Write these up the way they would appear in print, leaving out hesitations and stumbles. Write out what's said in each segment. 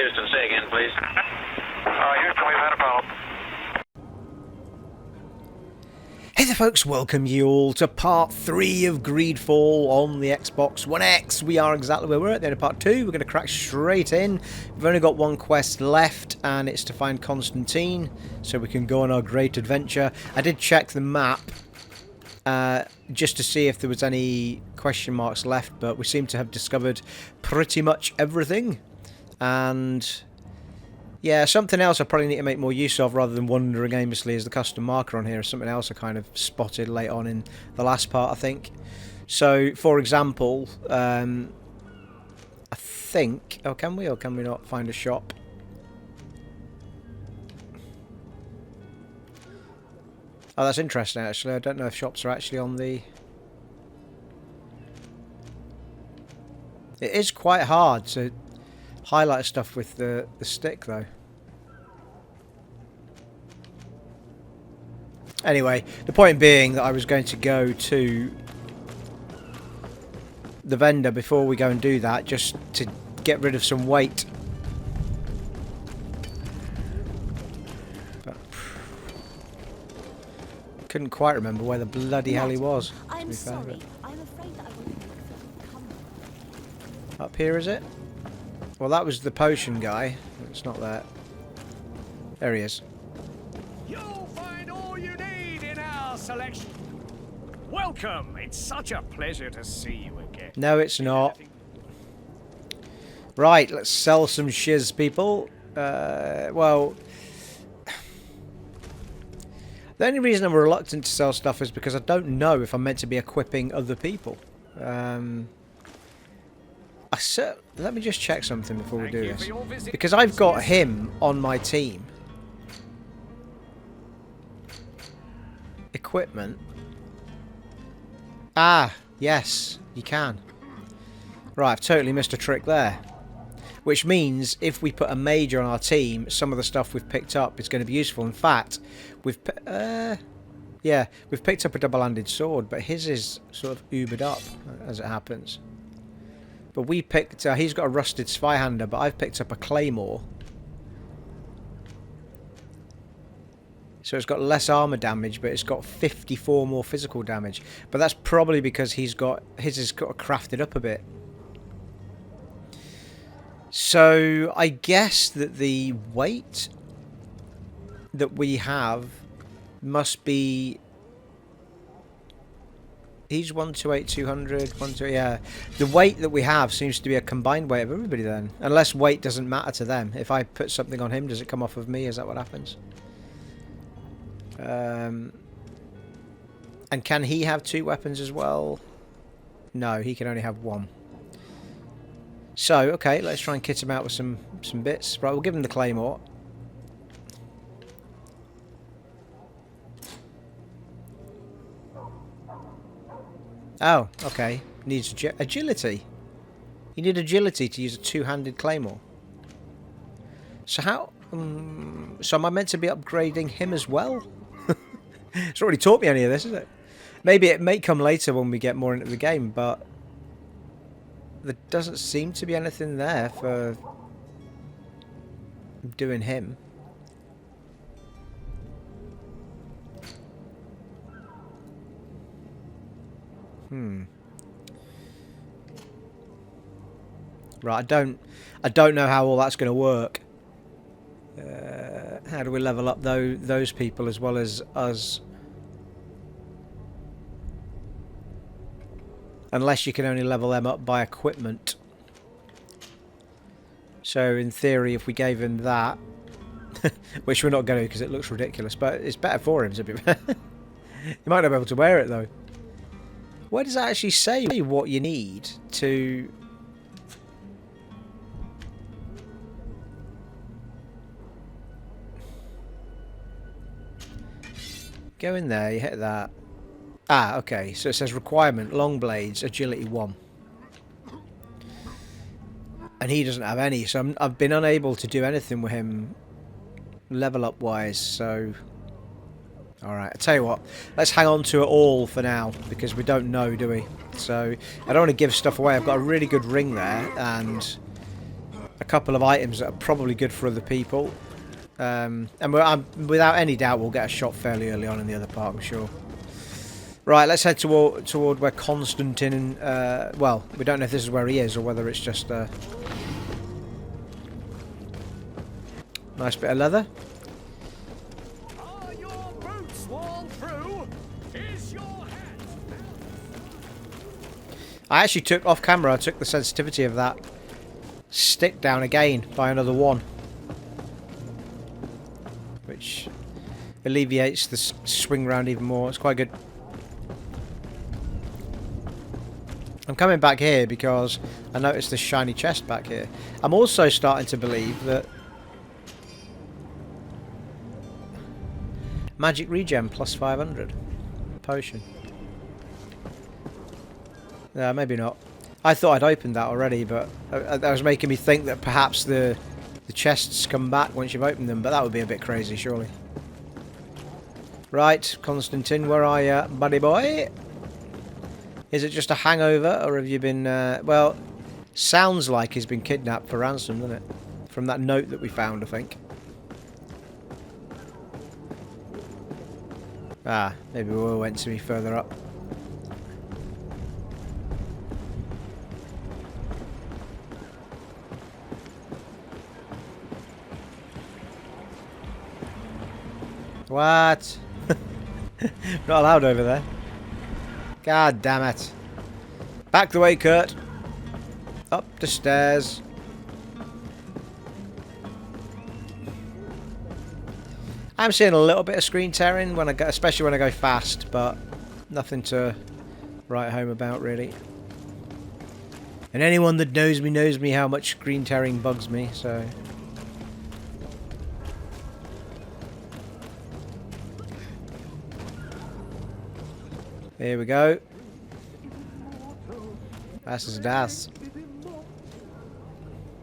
Houston, say again, please. Houston, we've had a problem. Hey there folks, welcome you all to part 3 of Greedfall on the Xbox One X. We are exactly where we're at the end of part 2. We're going to crack straight in. We've only got one quest left and it's to find Constantin so we can go on our great adventure. I did check the map just to see if there was any question marks left, but we seem to have discovered pretty much everything. And yeah, something else I probably need to make more use of rather than wandering aimlessly as the custom marker on here is something else I kind of spotted late on in the last part, I think. So, for example, I think... Oh, can we or can we not find a shop? Oh, that's interesting, actually. I don't know if shops are actually on the... It is quite hard to highlight stuff with the stick, though. Anyway, the point being that I was going to go to the vendor before we go and do that, just to get rid of some weight. But couldn't quite remember where the bloody hell he was. I'm sorry. I'm afraid that I won't come. Up here, is it? Well, that was the potion guy. It's not that. There he is. You'll find all you need in our selection. Welcome. It's such a pleasure to see you again. No, it's not. Right, let's sell some shiz, people. Well, the only reason I'm reluctant to sell stuff is because I don't know if I'm meant to be equipping other people. Let me just check something before we do this. Because I've got him on my team. Equipment. Ah, yes, you can. Right, I've totally missed a trick there. Which means if we put a major on our team, some of the stuff we've picked up is going to be useful. In fact, we've picked up a double-handed sword, but his is sort of ubered up, as it happens. But we picked... he's got a rusted Zweihander, but I've picked up a claymore. So it's got less armor damage, but it's got 54 more physical damage. But that's probably because his has got crafted up a bit. So I guess that the weight that we have must be... He's 128, 200, 128, yeah. The weight that we have seems to be a combined weight of everybody then. Unless weight doesn't matter to them. If I put something on him, does it come off of me? Is that what happens? And can he have 2 weapons as well? No, he can only have 1. So, okay, let's try and kit him out with some bits. Right, we'll give him the claymore. Oh, okay. Needs agility. You need agility to use a 2-handed claymore. So how... so am I meant to be upgrading him as well? It's already taught me any of this, isn't it? Maybe it may come later when we get more into the game, but... there doesn't seem to be anything there for... doing him. Right, I don't know how all that's going to work. How do we level up those people as well as us? Unless you can only level them up by equipment. So in theory, if we gave him that, which we're not going to because it looks ridiculous, but it's better for him to be. You might not be able to wear it though. Where does that actually say what you need to... Go in there, you hit that. Ah, okay, so it says requirement, long blades, agility 1. And he doesn't have any, so I've been unable to do anything with him level up wise, so... Alright, I'll tell you what, let's hang on to it all for now, because we don't know, do we? So, I don't want to give stuff away. I've got a really good ring there, and a couple of items that are probably good for other people. And without any doubt, we'll get a shot fairly early on in the other part, I'm sure. Right, let's head toward where Constantin... well, we don't know if this is where he is or whether it's just a... nice bit of leather. Are your boots worn through? Is your hat? I actually took, off camera, I took the sensitivity of that stick down again by another 1. Which alleviates the swing round even more. It's quite good. I'm coming back here because I noticed this shiny chest back here. I'm also starting to believe that magic regen plus 500 potion. No, maybe not. I thought I'd opened that already, but that was making me think that perhaps the chests come back once you've opened them, but that would be a bit crazy, surely. Right, Constantin, where are you, buddy boy? Is it just a hangover, or have you been... well, sounds like he's been kidnapped for ransom, doesn't it? From that note that we found, I think. Ah, maybe we were meant to be further up. What? Not allowed over there. God damn it. Back the way, Kurt. Up the stairs. I'm seeing a little bit of screen tearing when I go, especially when I go fast, but nothing to write home about really. And anyone that knows me how much screen tearing bugs me, so... Here we go. Das ist das.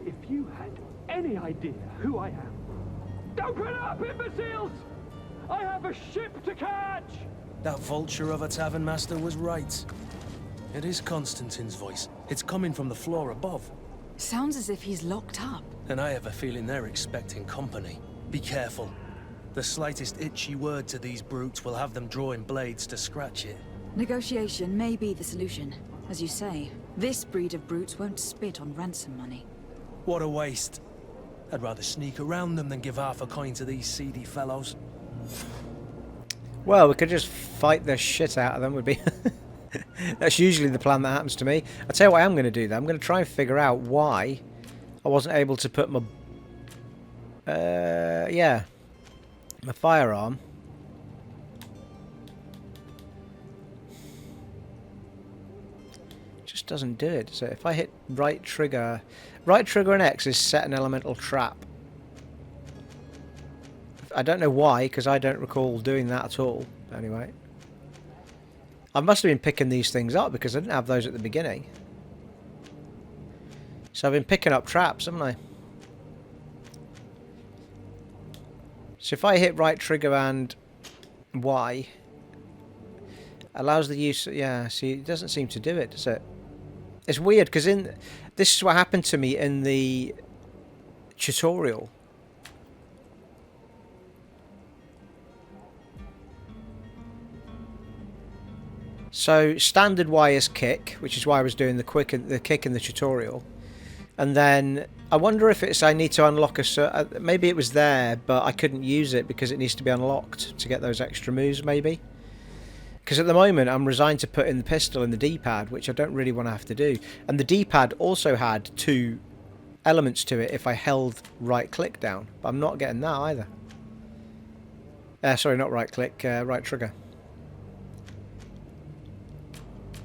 If you had any idea who I am. Open up, imbeciles! I have a ship to catch! That vulture of a tavern master was right. It is Constantin's voice. It's coming from the floor above. Sounds as if he's locked up. And I have a feeling they're expecting company. Be careful. The slightest itchy word to these brutes will have them drawing blades to scratch it. Negotiation may be the solution. As you say, this breed of brutes won't spit on ransom money. What a waste. I'd rather sneak around them than give half a coin to these seedy fellows. Well, we could just fight the shit out of them, would be... That's usually the plan that happens to me. I'll tell you what I am going to do, though. I'm going to try and figure out why I wasn't able to put my... yeah. My firearm... just doesn't do it. So if I hit right trigger and X is set an elemental trap. I don't know why, because I don't recall doing that at all. Anyway, I must have been picking these things up because I didn't have those at the beginning. So I've been picking up traps, haven't I? So if I hit right trigger and Y, allows the use... yeah, see, it doesn't seem to do it, does it? It's weird, because this is what happened to me in the tutorial. So standard Y is kick, which is why I was doing the kick in the tutorial. And then I wonder if it's I need to unlock a maybe it was there, but I couldn't use it because it needs to be unlocked to get those extra moves, maybe. Because at the moment I'm resigned to put in the pistol in the D-pad, which I don't really want to have to do. And the D-pad also had 2 elements to it if I held right click down, but I'm not getting that either. Sorry, not right click, right trigger.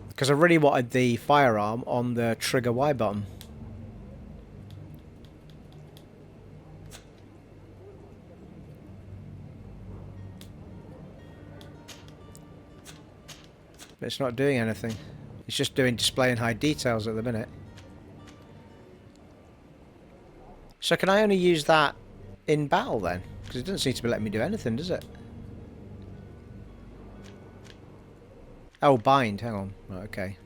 Because I really wanted the firearm on the trigger Y button. But it's not doing anything. It's just doing display and hide details at the minute. So can I only use that in battle then? Because it doesn't seem to be letting me do anything, does it? Oh, bind. Hang on. Right, okay.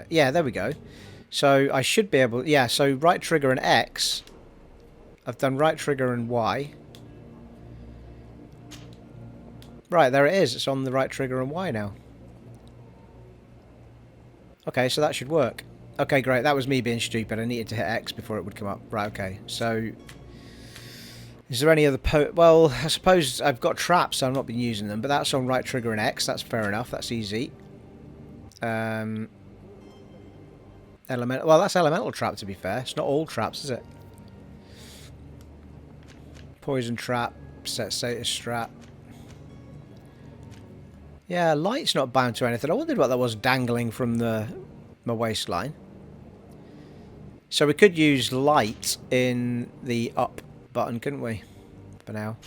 Yeah, there we go. So I should be able... Yeah, so right trigger and X. I've done right trigger and Y. Right, there it is. It's on the right trigger and Y now. Okay, so that should work. Okay, great. That was me being stupid. I needed to hit X before it would come up. Right, okay. So... Is there any other well, I suppose I've got traps, so I've not been using them, but that's on right trigger and X. That's fair enough. That's easy. Elemental. Well, that's elemental trap, to be fair. It's not all traps, is it? Poison trap. Set status trap. Yeah, light's not bound to anything. I wondered what that was dangling from my waistline. So we could use light in the up button, couldn't we? For now.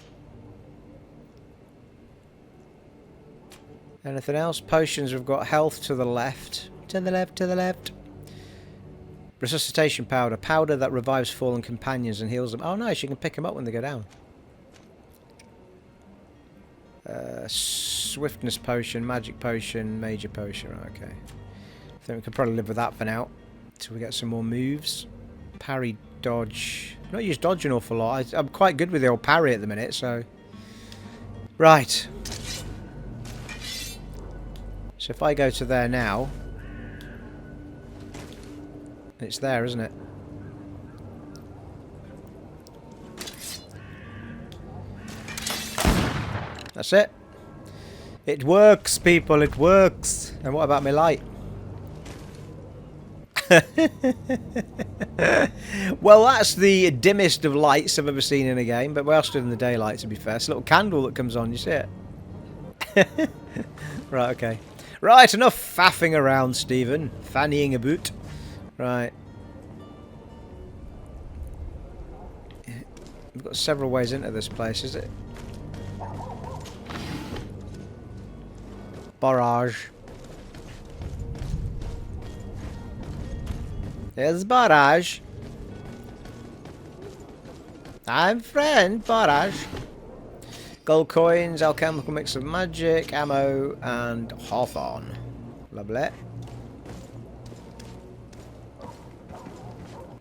Anything else? Potions, we've got health to the left. To the left, to the left. Resuscitation powder. Powder that revives fallen companions and heals them. Oh, nice. You can pick them up when they go down. Swiftness potion, magic potion, major potion. Okay. I think we could probably live with that for now. Until we get some more moves. Parry, dodge. I've not used dodge an awful lot. I'm quite good with the old parry at the minute, so... Right. So if I go to there now... It's there, isn't it? That's it. It works, people. It works. And what about my light? Well, that's the dimmest of lights I've ever seen in a game, but we're still in the daylight, to be fair. It's a little candle that comes on, you see it? Right, okay. Right, enough faffing around, Stephen. Fannying about. Right. We've got several ways into this place, is it? Barrage. There's barrage. I'm friend, barrage. Gold coins, alchemical mix of magic, ammo, and hawthorn. Lovely.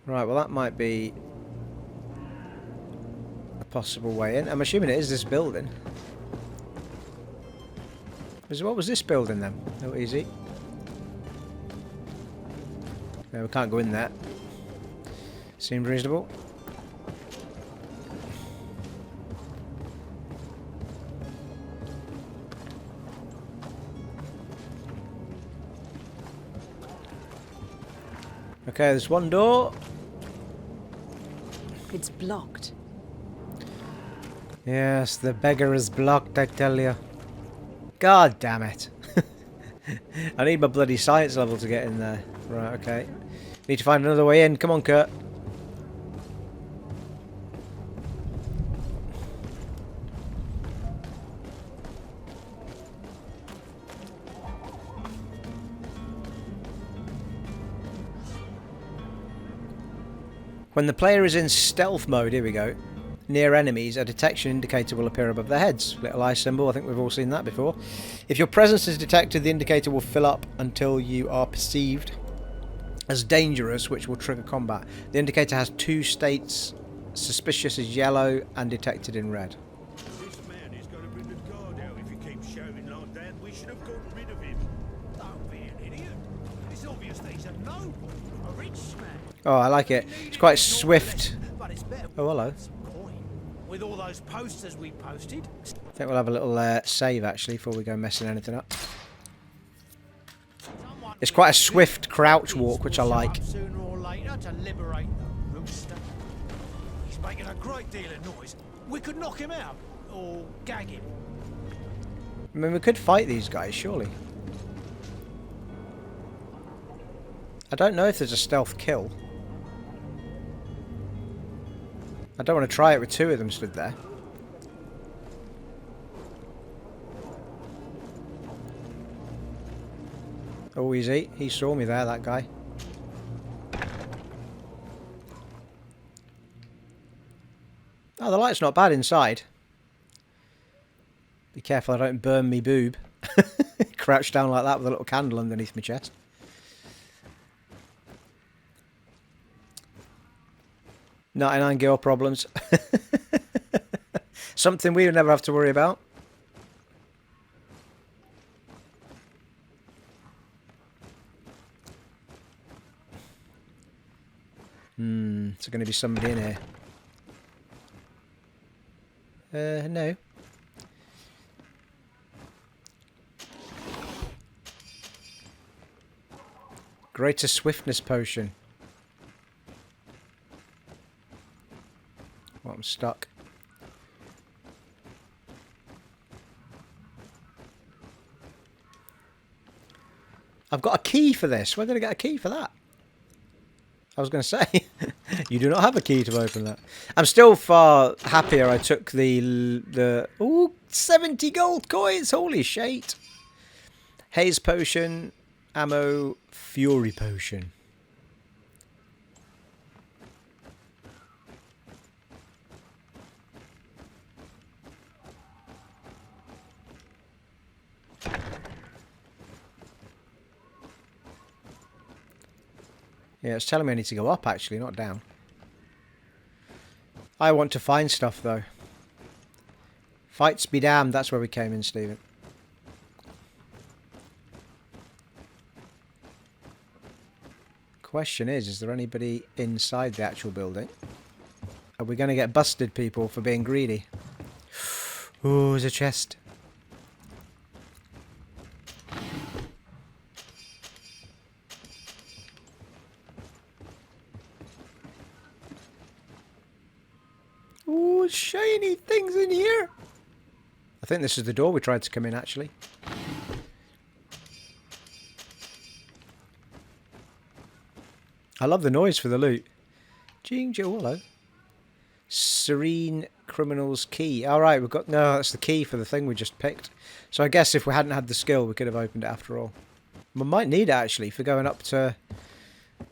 Right, well that might be a possible way in. I'm assuming it is this building. What was this building then? No, easy. No, we can't go in there. Seems reasonable. Okay, there's one door. It's blocked. Yes, the beggar is blocked, I tell you. God damn it. I need my bloody science level to get in there. Right, okay. Need to find another way in. Come on, Kurt. When the player is in stealth mode, here we go, near enemies, a detection indicator will appear above their heads. Little eye symbol, I think we've all seen that before. If your presence is detected, the indicator will fill up until you are perceived as dangerous, which will trigger combat. The indicator has two states: suspicious as yellow and detected in red. This man is going to bring the guard out if he keeps shouting like that. We should have got rid of him. Don't be an idiot. It's obvious that he's a noble, a rich man. Oh, I like it. It's quite swift. But it's better. Oh, hello. With all those posters we posted. I think we'll have a little save, actually, before we go messing anything up. It's quite a swift crouch walk, which I like. Sooner or later to liberate the rooster. He's making a great deal of noise. We could knock him out or gag him. I mean, we could fight these guys, surely. I don't know if there's a stealth kill. I don't want to try it with two of them stood there. Oh, easy. He saw me there, that guy. Oh, the light's not bad inside. Be careful I don't burn me boob. Crouch down like that with a little candle underneath my chest. 99 girl problems. Something we would never have to worry about. Is there going to be somebody in here? No. Greater swiftness potion. Well, I'm stuck. I've got a key for this. Where did I get a key for that? I was going to say, you do not have a key to open that. I'm still far happier I took the 70 gold coins. Holy shit. Haze potion, ammo, fury potion. Yeah, it's telling me I need to go up, actually, not down. I want to find stuff, though. Fights be damned, that's where we came in, Stephen. Question is there anybody inside the actual building? Are we going to get busted, people, for being greedy? Ooh, there's a chest. Ooh, shiny things in here. I think this is the door we tried to come in, actually. I love the noise for the loot. Jing, oh, hello. Serene criminal's key. Alright, we've got... No, that's the key for the thing we just picked. So I guess if we hadn't had the skill, we could have opened it after all. We might need it, actually, for going up to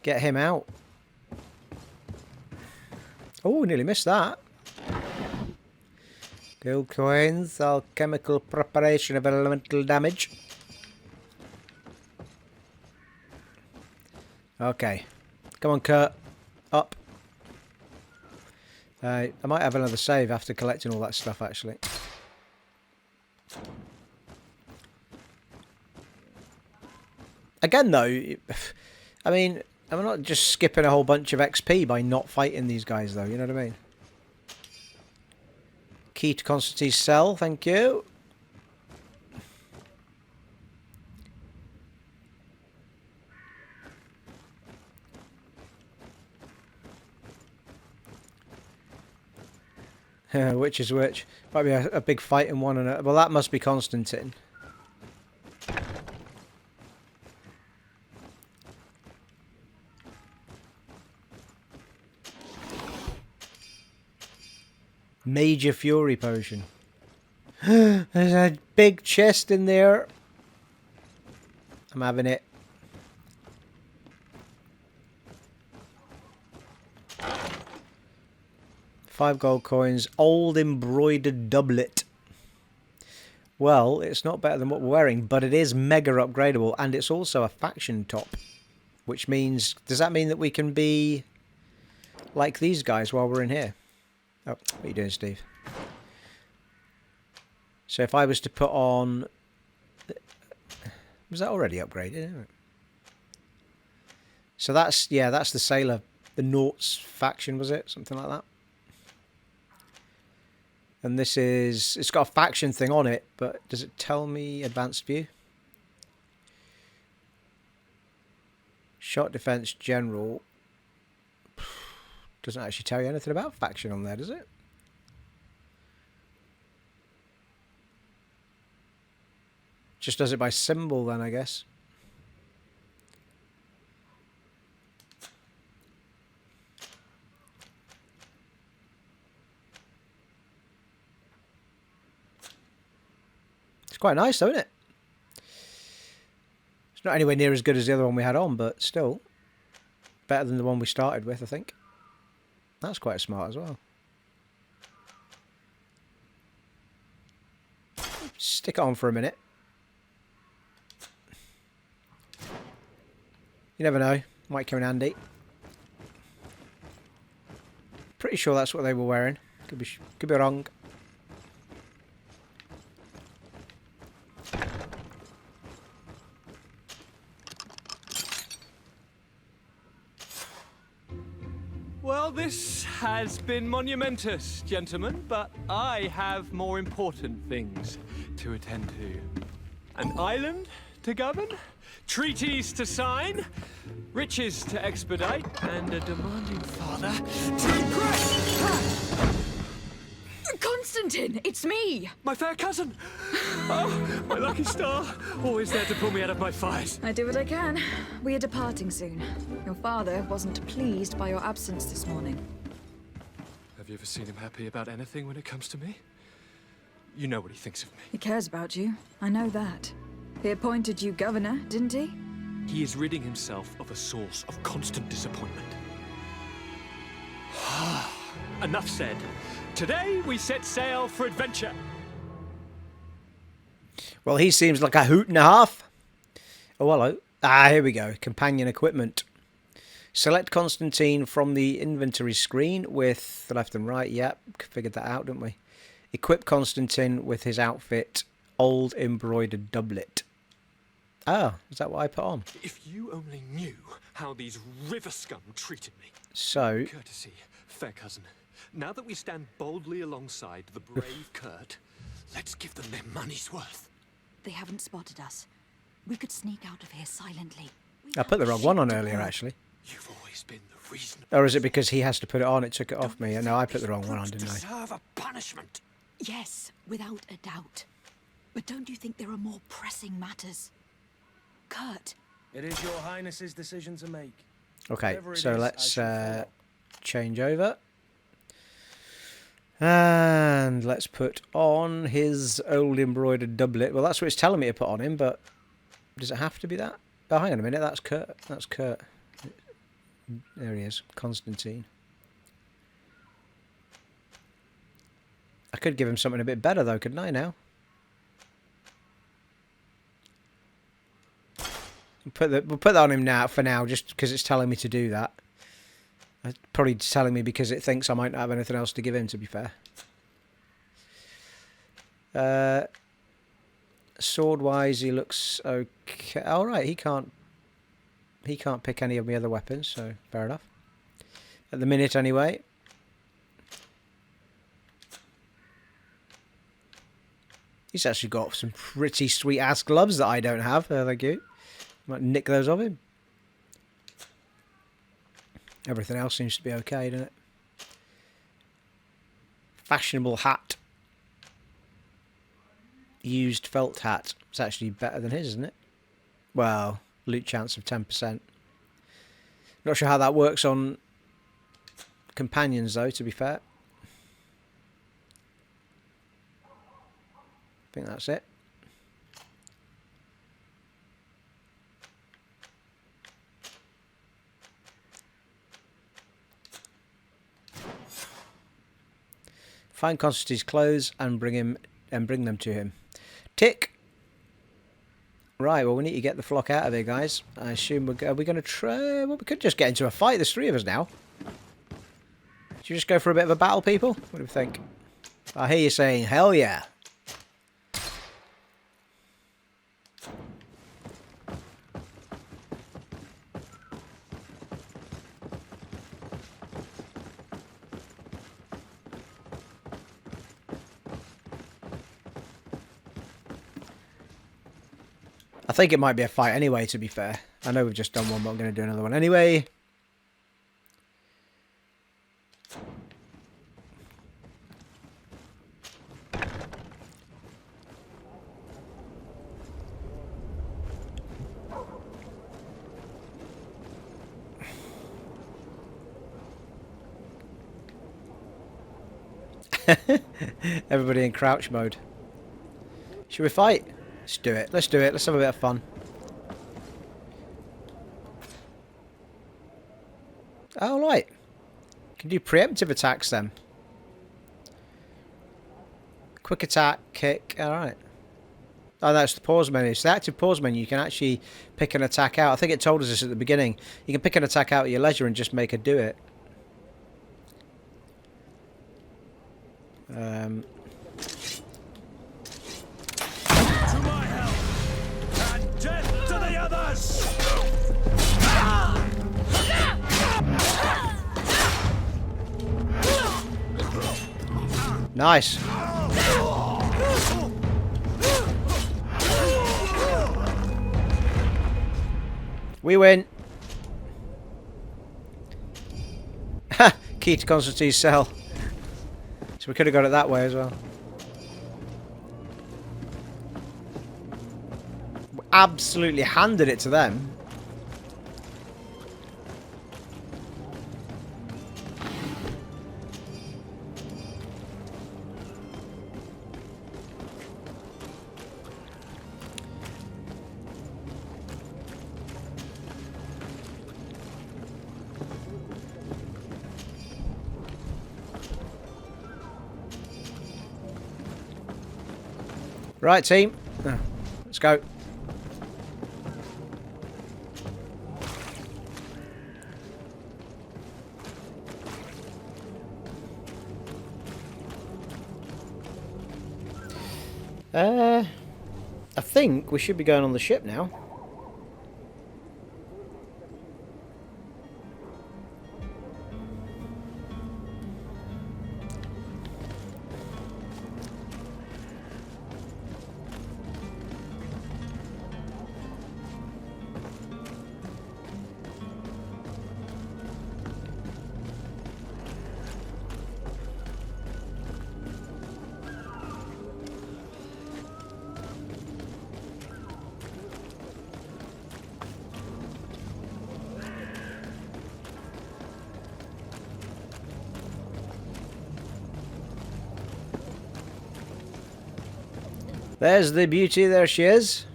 get him out. Oh, we nearly missed that. Gold coins, alchemical preparation of elemental damage. Okay. Come on, Kurt. Up. I might have another save after collecting all that stuff, actually. Again, though, I mean, I'm not just skipping a whole bunch of XP by not fighting these guys, though. You know what I mean? Key to Constantin's cell, thank you. Which is which? Might be a big fight in one and a... Well, that must be Constantin. Major Fury Potion. There's a big chest in there. I'm having it. $5 gold coins. Old embroidered doublet. Well, it's not better than what we're wearing, but it is mega upgradable, and it's also a faction top. Which means... Does that mean that we can be like these guys while we're in here? Oh, what are you doing, Steve? So if I was to put on... Was that already upgraded? So that's... Yeah, that's the Sailor... The Nauts faction, was it? Something like that. And this is... It's got a faction thing on it, but does it tell me advanced view? Shot defense general. Doesn't actually tell you anything about faction on there, does it? Just does it by symbol then, I guess. It's quite nice though, isn't it? It's not anywhere near as good as the other one we had on, but still better than the one we started with, I think. That's quite smart as well. Stick it on for a minute. You never know. Might come in handy. Pretty sure that's what they were wearing. Could be wrong. Well, this has been monumentous, gentlemen, but I have more important things to attend to. An island to govern, treaties to sign, riches to expedite, and a demanding father to impress. Constantin, it's me! My fair cousin! Oh, my lucky star. Always there to pull me out of my fight. I do what I can. We are departing soon. Your father wasn't pleased by your absence this morning. Have you ever seen him happy about anything when it comes to me? You know what he thinks of me. He cares about you. I know that. He appointed you governor, didn't he? He is ridding himself of a source of constant disappointment. Enough said. Today we set sail for adventure. Well, he seems like a hoot and a half. Oh, hello. Ah, here we go. Companion equipment. Select Constantin from the inventory screen with the left and right. Yep, figured that out, didn't we? Equip Constantin with his outfit, old embroidered doublet. Oh, is that what I put on? If you only knew how these river scum treated me. So, Courtesy, fair cousin. Now that we stand boldly alongside the brave Kurt, let's give them their money's worth. They haven't spotted us. We could sneak out of here silently. I put the wrong one on earlier, actually. You've always been the reason. Or is it because he has to put it on, it took it off me? No, I put the wrong one on, didn't I? Deserve a punishment. Yes, without a doubt. But don't you think there are more pressing matters? Kurt. It is your highness's decision to make. Okay, Whatever it so is, let's I shall follow. change over. And let's put on his old embroidered doublet. Well, that's what it's telling me to put on him, but does it have to be that? Oh, hang on a minute, that's Kurt. That's Kurt. There he is, Constantin. I could give him something a bit better, though, couldn't I, now? We'll put that on him now, for now, just because it's telling me to do that. It's probably telling me because it thinks I might not have anything else to give him, to be fair. Sword-wise, he looks okay. All right, he can't pick any of my other weapons, so fair enough. At the minute, anyway. He's actually got some pretty sweet-ass gloves that I don't have. Thank you. Might nick those of him. Everything else seems to be okay, doesn't it? Fashionable hat. Used felt hat. It's actually better than his, isn't it? Well, loot chance of 10%. Not sure how that works on companions, though, to be fair. I think that's it. Find Constantin's clothes and bring them to him. Tick. Right, well, we need to get the flock out of here, guys. I assume we're going to try. Well, we could just get into a fight. There's 3 of us now. Should you just go for a bit of a battle, people? What do you think? I hear you saying, hell yeah. I think it might be a fight anyway, to be fair. I know we've just done one, but I'm going to do another one anyway. Everybody in crouch mode. Should we fight? Let's do it. Let's do it. Let's have a bit of fun. Oh, right. Can do preemptive attacks then. Quick attack, kick. Alright. Oh, that's the pause menu. So the active pause menu, you can actually pick an attack out. I think it told us this at the beginning. You can pick an attack out at your leisure and just make her do it. To my help! And death to the others! Nice. We win. Ha! Key to Constantin's cell. So we could have got it that way as well. We absolutely handed it to them. Right, team. Let's go. I think we should be going on the ship now. There's the beauty, there she is.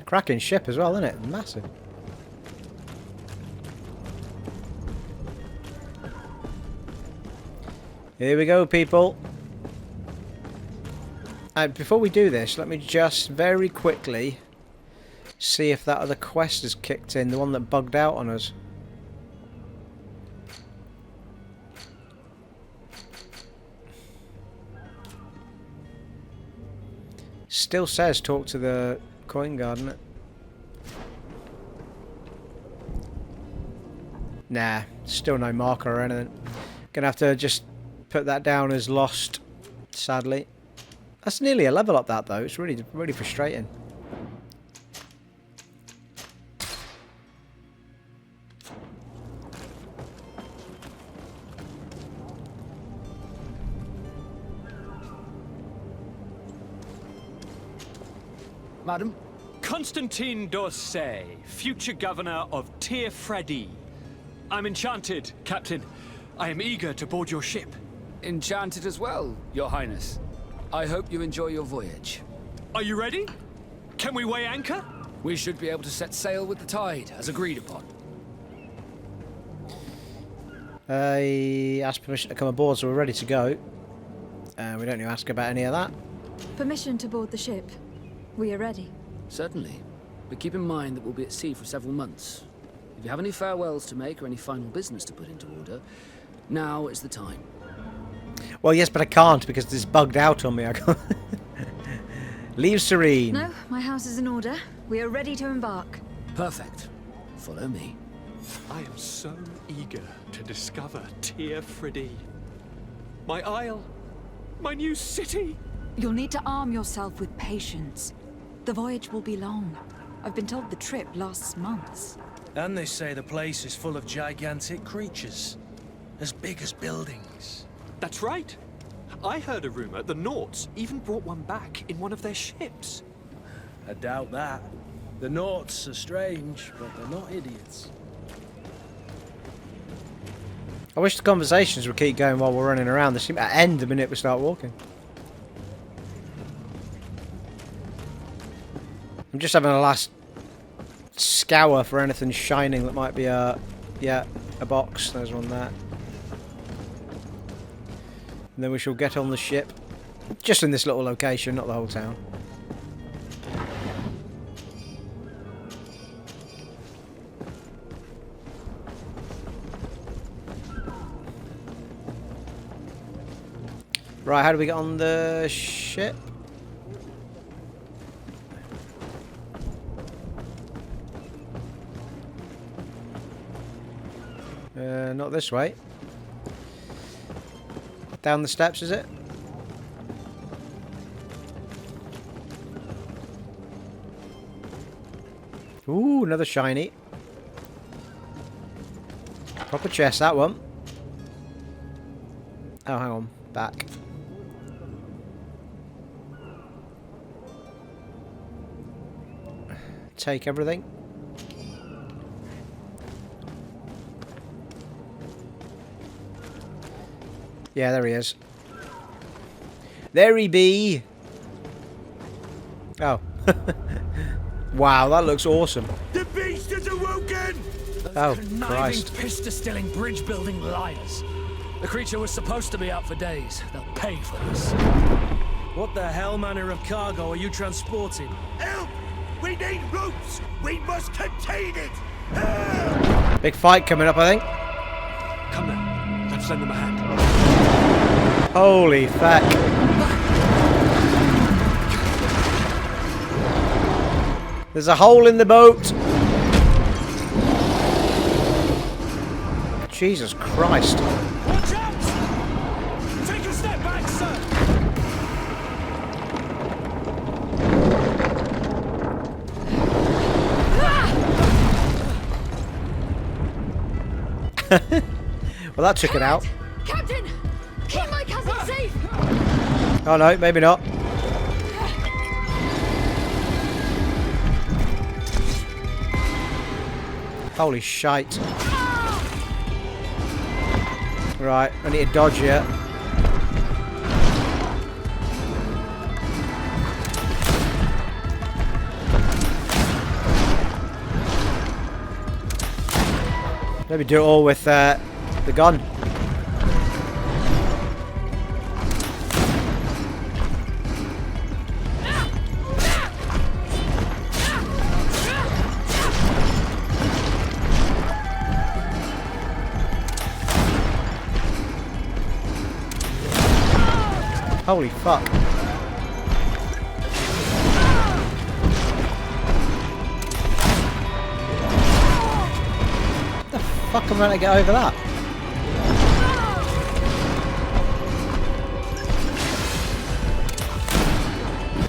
Cracking ship as well, isn't it? Massive. Here we go, people. And before we do this, let me just very quickly see if that other quest has kicked in, the one that bugged out on us. Still says talk to the coin guard, doesn't it? Nah, still no marker or anything. Gonna have to just put that down as lost, sadly. That's nearly a level up, that though. It's really, really frustrating. Madam? Constantin d'Orsay, future governor of Teer Fradee. I'm enchanted, Captain. I am eager to board your ship. Enchanted as well, Your Highness. I hope you enjoy your voyage. Are you ready? Can we weigh anchor? We should be able to set sail with the tide, as agreed upon. I asked permission to come aboard, so we're ready to go. We don't need to ask about any of that. Permission to board the ship. We are ready. Certainly. But keep in mind that we'll be at sea for several months. If you have any farewells to make or any final business to put into order, now is the time. Well, yes, but I can't because this bugged out on me. I can't. Leave Serene. No, my house is in order. We are ready to embark. Perfect. Follow me. I am so eager to discover Teer Fradee. My isle. My new city. You'll need to arm yourself with patience. The voyage will be long. I've been told the trip lasts months. And they say the place is full of gigantic creatures. As big as buildings. That's right. I heard a rumor the Nauts even brought one back in one of their ships. I doubt that. The Nauts are strange, but they're not idiots. I wish the conversations would keep going while we're running around. They seem to end the minute we start walking. I'm just having a last scour for anything shining that might be a box. There's one there. And then we shall get on the ship. Just in this little location, not the whole town. Right, how do we get on the ship? Not this way. Down the steps, is it? Ooh, another shiny. Proper chest, that one. Oh, hang on. Back. Take everything. Yeah, there he is. There he be. Oh. Wow, that looks awesome. The beast has awoken! Oh, Conniving, Christ. piss-distilling, bridge-building liars. The creature was supposed to be out for days. They'll pay for this. What the hell manner of cargo are you transporting? Help! We need ropes! We must contain it! Help! Big fight coming up, I think. Come then, let's lend them a hand. Holy fuck. There's a hole in the boat. Jesus Christ. Watch out! Take a step back, sir! Well, that took it out. Captain! Keep my cousin safe! Oh no, maybe not. Holy shite. Right, I need to dodge here. Maybe do it all with the gun. Holy fuck. The fuck am I gonna get over that?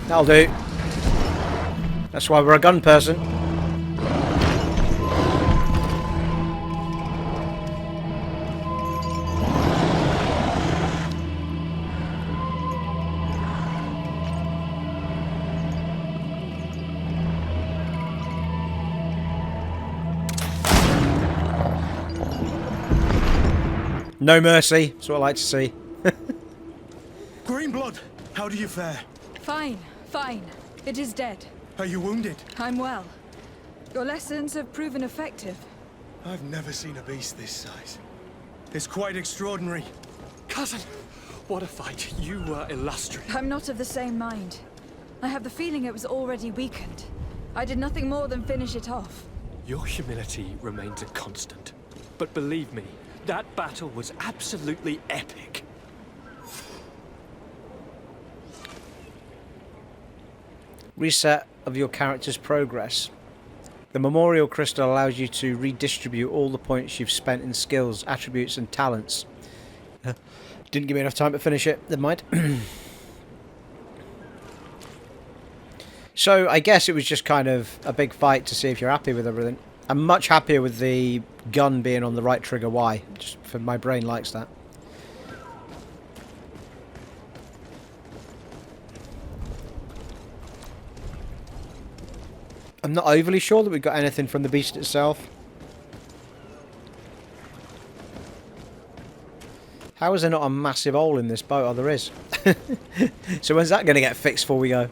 That'll do. That's why we're a gun person. No mercy. That's what I like to see. Greenblood, how do you fare? Fine, fine. It is dead. Are you wounded? I'm well. Your lessons have proven effective. I've never seen a beast this size. It's quite extraordinary. Cousin, what a fight. You were illustrious. I'm not of the same mind. I have the feeling it was already weakened. I did nothing more than finish it off. Your humility remains a constant. But believe me, that battle was absolutely epic. Reset of your character's progress. The memorial crystal allows you to redistribute all the points you've spent in skills, attributes and talents. Didn't give me enough time to finish it. Never mind. So I guess it was just kind of a big fight to see if you're happy with everything. I'm much happier with the gun being on the right trigger. Why? Just for my brain likes that. I'm not overly sure that we got anything from the beast itself. How is there not a massive hole in this boat? Oh, there is. So when's that going to get fixed before we go?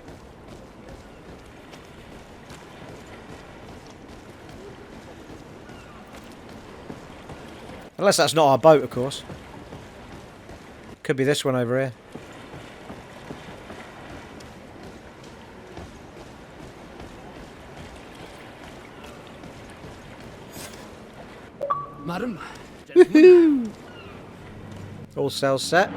Unless that's not our boat, of course. Could be this one over here. Madam? Woohoo! All sails set.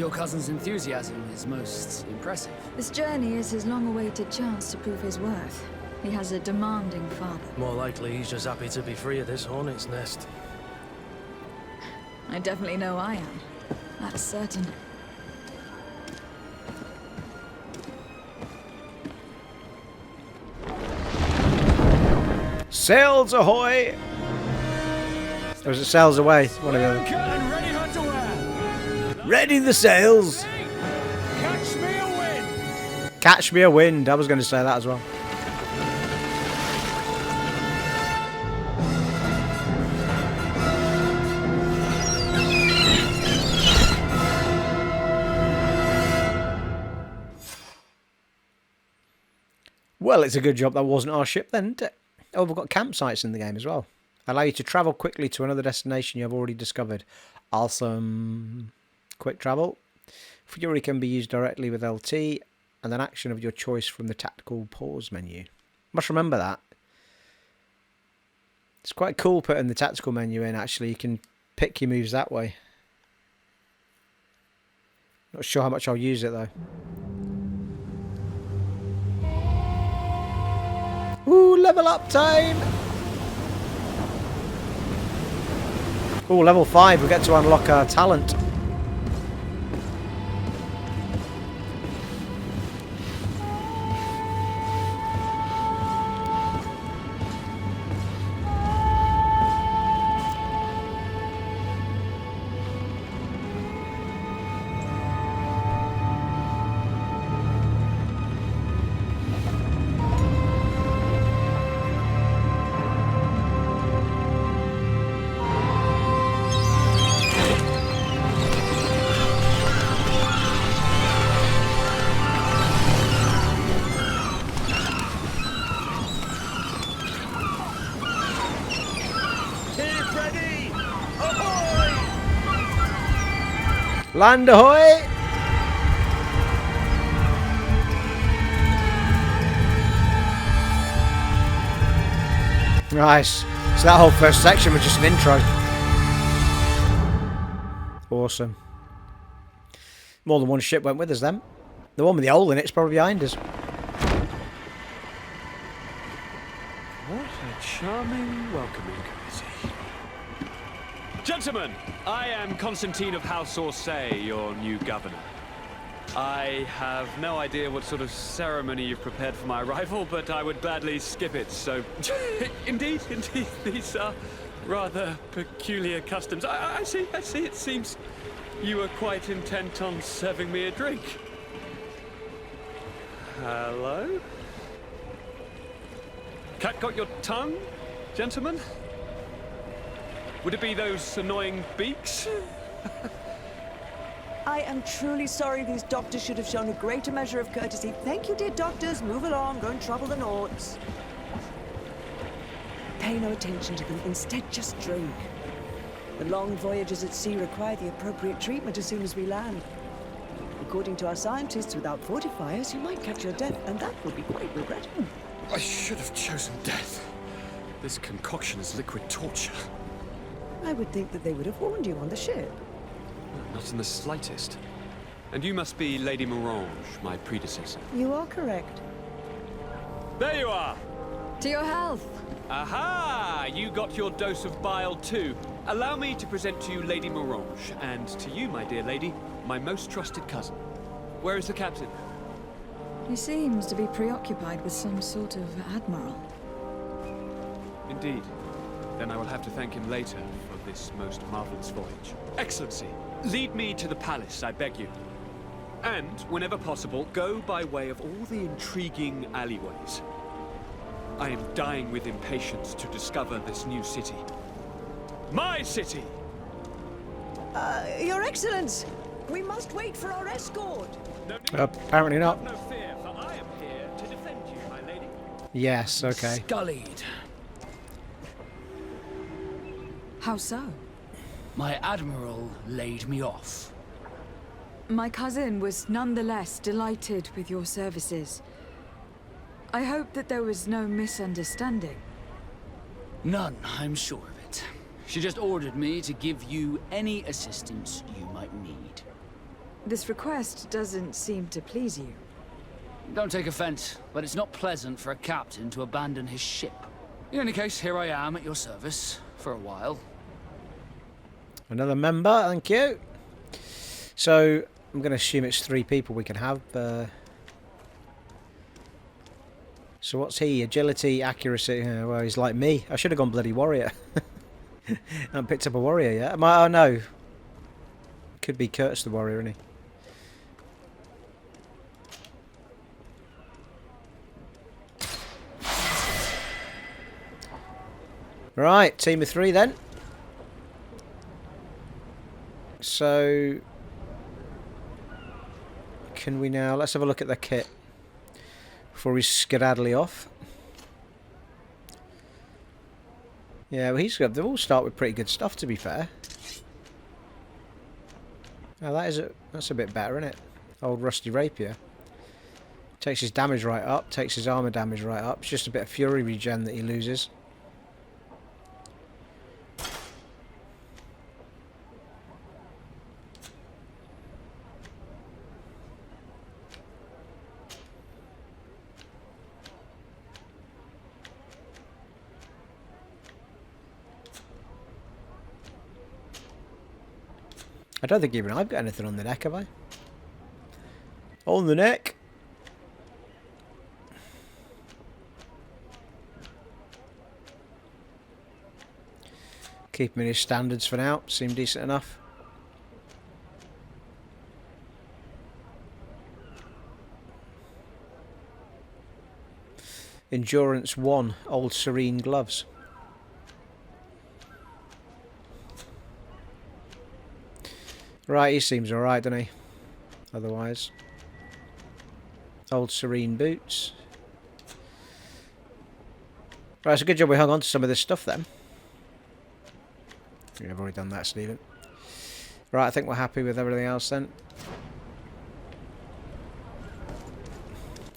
Your cousin's enthusiasm is most impressive. This journey is his long-awaited chance to prove his worth. He has a demanding father. More likely he's just happy to be free of this hornet's nest. I definitely know I am. That's certain. Sails ahoy! Or is it sails away? One of the other. And ready hunt away. Ready the sails! Catch me a wind. Catch me a wind. I was going to say that as well. Well, it's a good job that wasn't our ship then, isn't it? Oh, we've got campsites in the game as well. Allow you to travel quickly to another destination you have already discovered. Awesome. Quick travel. Fury can be used directly with LT and an action of your choice from the tactical pause menu. Must remember that. It's quite cool putting the tactical menu in, actually. You can pick your moves that way. Not sure how much I'll use it though. Ooh, level up time! Ooh, level 5, we get to unlock our talent. Teer, Fradee! Ahoy! Land ahoy! Nice. So that whole first section was just an intro. Awesome. More than one ship went with us then. The one with the hole in it's probably behind us. What a charming welcoming committee. Gentlemen, I am Constantin of House Orsay, your new governor. I have no idea what sort of ceremony you've prepared for my arrival, but I would gladly skip it, so... Indeed, these are rather peculiar customs. I see, it seems you are quite intent on serving me a drink. Hello? Cat got your tongue, gentlemen? Would it be those annoying beaks? I am truly sorry. These doctors should have shown a greater measure of courtesy. Thank you, dear doctors. Move along. Don't trouble the Nauts. Pay no attention to them. Instead, just drink. The long voyages at sea require the appropriate treatment as soon as we land. According to our scientists, without fortifiers, you might catch your death, and that would be quite regrettable. I should have chosen death. This concoction is liquid torture. I would think that they would have warned you on the ship. Not in the slightest. And you must be Lady Morange, my predecessor. You are correct. There you are! To your health. Aha! You got your dose of bile too. Allow me to present to you Lady Morange, and to you, my dear lady, my most trusted cousin. Where is the captain? He seems to be preoccupied with some sort of admiral. Indeed. Then I will have to thank him later for this most marvelous voyage. Excellency, lead me to the palace, I beg you. And, whenever possible, go by way of all the intriguing alleyways. I am dying with impatience to discover this new city. My city! Your Excellence! We must wait for our escort! No need. Apparently not. Have no fear, for I am here to defend you, my lady. Yes, okay. Scullied. How so? My admiral laid me off. My cousin was nonetheless delighted with your services. I hope that there was no misunderstanding. None, I'm sure of it. She just ordered me to give you any assistance you might need. This request doesn't seem to please you. Don't take offense, but it's not pleasant for a captain to abandon his ship. In any case, here I am at your service for a while. Another member, thank you. So, I'm going to assume it's 3 people we can have. So what's he? Agility, accuracy. Well, he's like me. I should have gone bloody warrior. I haven't picked up a warrior yet. Am I? Oh no. Could be Kurt's the warrior, isn't he? Right, team of 3 then. So, can we now... Let's have a look at the kit before we skedaddle off. Yeah, well, they all start with pretty good stuff, to be fair. Oh, that's a bit better, isn't it? Old rusty rapier. Takes his damage right up, takes his armor damage right up. It's just a bit of fury regen that he loses. I don't think even I've got anything on the neck, have I? On the neck. Keep him in his standards for now. Seem decent enough. Endurance 1. Old Serene gloves. Right, he seems alright, doesn't he? Otherwise. Old Serene boots. Right, it's a good job we hung on to some of this stuff then. Yeah, I've already done that, Stephen. Right, I think we're happy with everything else then.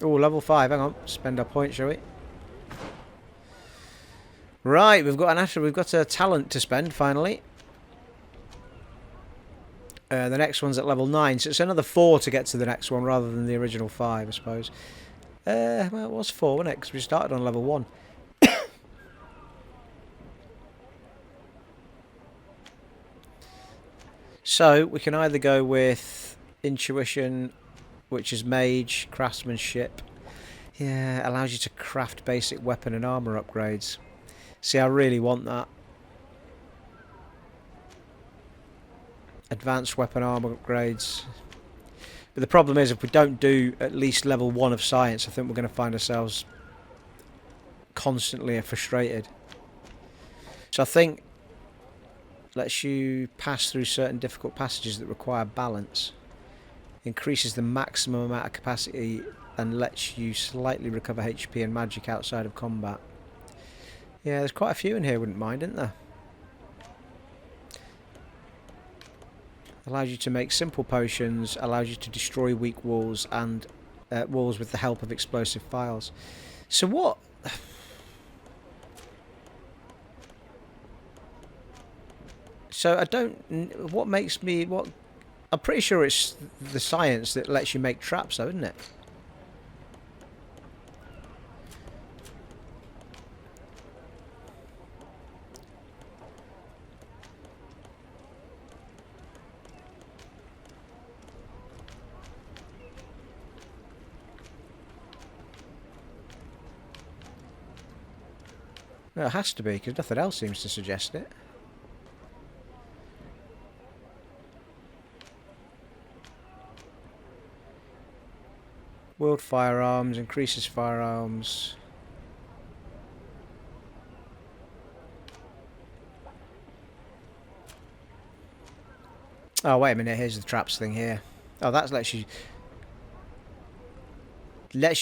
Oh, level 5, hang on. Spend our point, shall we? Right, we've got a talent to spend, finally. The next one's at level 9, so it's another 4 to get to the next one rather than the original 5, I suppose. Well, it was 4, wasn't it? Because we started on level 1. So, we can either go with Intuition, which is Mage, Craftsmanship. Yeah, allows you to craft basic weapon and armor upgrades. See, I really want that. Advanced weapon armor upgrades. But the problem is, if we don't do at least level 1 of science, I think we're going to find ourselves constantly frustrated. So I think lets you pass through certain difficult passages that require balance. Increases the maximum amount of capacity and lets you slightly recover HP and magic outside of combat. Yeah, there's quite a few in here, wouldn't mind, isn't there? Allows you to make simple potions, allows you to destroy weak walls and walls with the help of explosive files. So what? So I don't... What makes me... What? I'm pretty sure it's the science that lets you make traps though, isn't it? No, it has to be, because nothing else seems to suggest it. World firearms, increases firearms. Oh, wait a minute, here's the traps thing here. Oh, that lets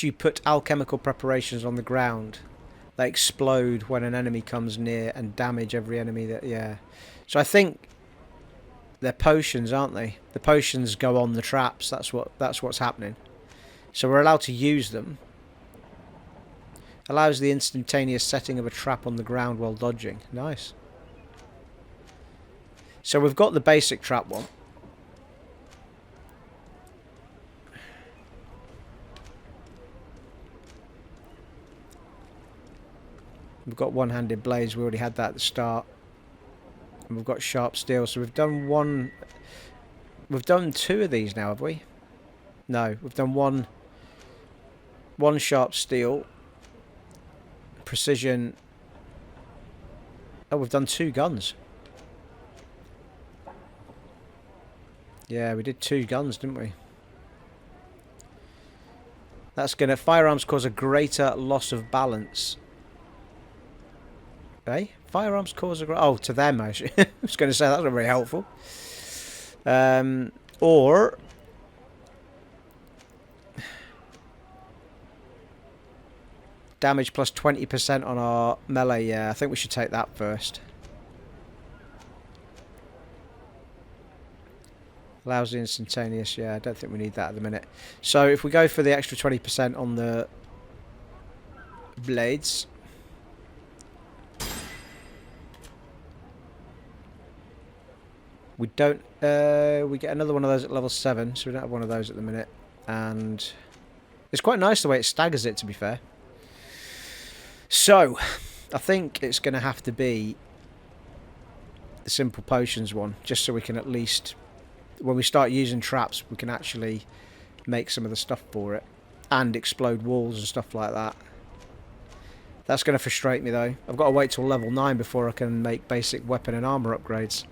you put alchemical preparations on the ground. They explode when an enemy comes near and damage every enemy that... Yeah. So I think they're potions, aren't they? The potions go on the traps. That's what's happening. So we're allowed to use them. Allows the instantaneous setting of a trap on the ground while dodging. Nice. So we've got the basic trap one. We've got one-handed blades. We already had that at the start. And we've got sharp steel. So we've done one... We've done 2 of these now, have we? No, we've done one sharp steel. Precision. Oh, we've done 2 guns. Yeah, we did 2 guns, didn't we? That's going to... Firearms cause a greater loss of balance. Eh? Firearms cause a... Oh, to them, I was going to say that's not very helpful. Or... Damage plus 20% on our melee. Yeah, I think we should take that first. Allows the instantaneous. Yeah, I don't think we need that at the minute. So if we go for the extra 20% on the blades. We don't... we get another one of those at level 7, so we don't have one of those at the minute. And it's quite nice the way it staggers it, to be fair. So, I think it's going to have to be the simple potions one, just so we can at least, when we start using traps, we can actually make some of the stuff for it. And explode walls and stuff like that. That's going to frustrate me though. I've got to wait till level 9 before I can make basic weapon and armor upgrades.